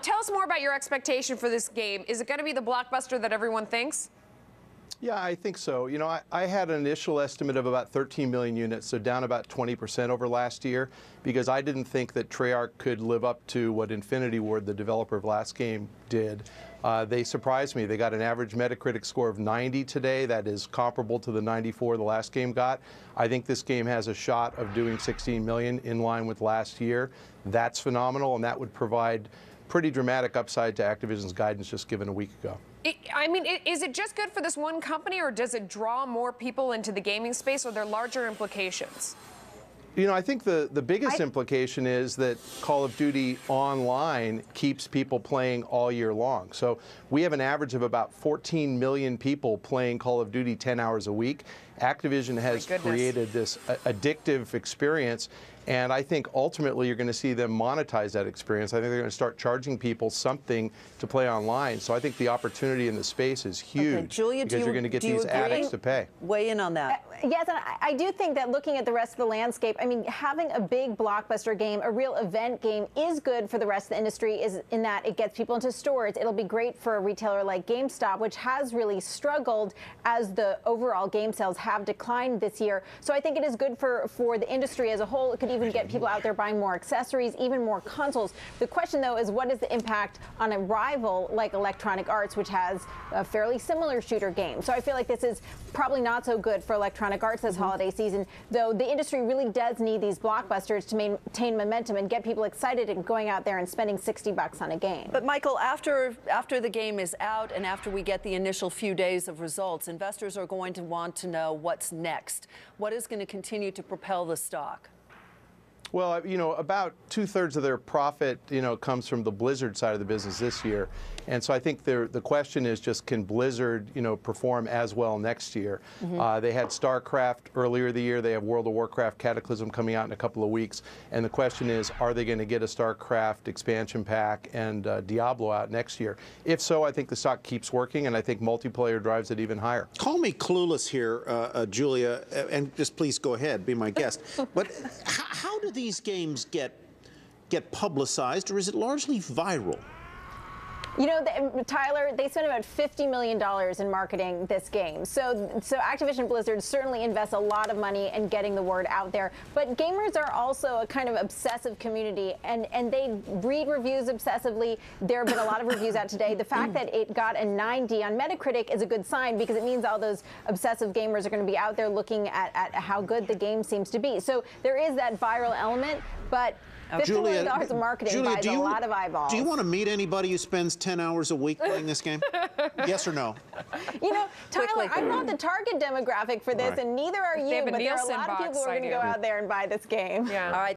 Tell us more about your expectation for this game. Is it going to be the blockbuster that everyone thinks? Yeah, I think so. You know, I had an initial estimate of about 13 million units, so down about 20% over last year, because I didn't think that Treyarch could live up to what Infinity Ward, the developer of last game, did. They surprised me. They got an average Metacritic score of 90 today. That is comparable to the 94 the last game got. I think this game has a shot of doing 16 million in line with last year. That's phenomenal, and that would provide pretty dramatic upside to Activision's guidance just given a week ago. Is it just good for this one company, or does it draw more people into the gaming space? Or are there larger implications? You know, I think the biggest implication is that Call of Duty Online keeps people playing all year long. So we have an average of about 14 million people playing Call of Duty 10 hours a week. Activision has created this addictive experience, and I think ultimately you're going to see them monetize that experience. I think they're going to start charging people something to play online. So I think the opportunity in the space is huge. Okay, Julia, because you're going to get these addicts to pay. Weigh in on that. Yes, and I do think that looking at the rest of the landscape, I mean, having a big blockbuster game, a real event game, is good for the rest of the industry, is in that it gets people into stores. It'll be great for a retailer like GameStop, which has really struggled as the overall game sales have declined this year. So I think it is good for the industry as a whole. It could even get people out there buying more accessories, even more consoles. The question, though, is what is the impact on a rival like Electronic Arts, which has a fairly similar shooter game? So I feel like this is probably not so good for Electronic Arts this holiday season, though the industry really does need these blockbusters to maintain momentum and get people excited and going out there and spending $60 on a game. But Michael, after the game is out and after we get the initial few days of results, investors are going to want to know what's next. What is going to continue to propel the stock? Well, you know, about 2/3 of their profit, you know, comes from the Blizzard side of the business this year. And so I think the question is just, can Blizzard, you know, perform as well next year? They had StarCraft earlier the year. They have World of Warcraft Cataclysm coming out in a couple of weeks. And the question is, are they going to get a StarCraft expansion pack and Diablo out next year? If so, I think the stock keeps working, and I think multiplayer drives it even higher. Call me clueless here, Julia, and just please go ahead, be my guest. But how do these games get publicized, or is it largely viral? You know, Tyler, they spent about $50 million in marketing this game. So Activision Blizzard certainly invests a lot of money in getting the word out there. But gamers are also a kind of obsessive community, and they read reviews obsessively. There have been a lot of reviews out today. The fact that it got a 90 on Metacritic is a good sign, because it means all those obsessive gamers are going to be out there looking at how good the game seems to be. So there is that viral element, but $50 million of marketing buys a lot of eyeballs. Do you want to meet anybody who spends 10 hours a week playing this game? Yes or no? You know, Tyler, I'm not the target demographic for this, and neither are you, but there are a lot of people who are going to go out there and buy this game. Yeah. All right.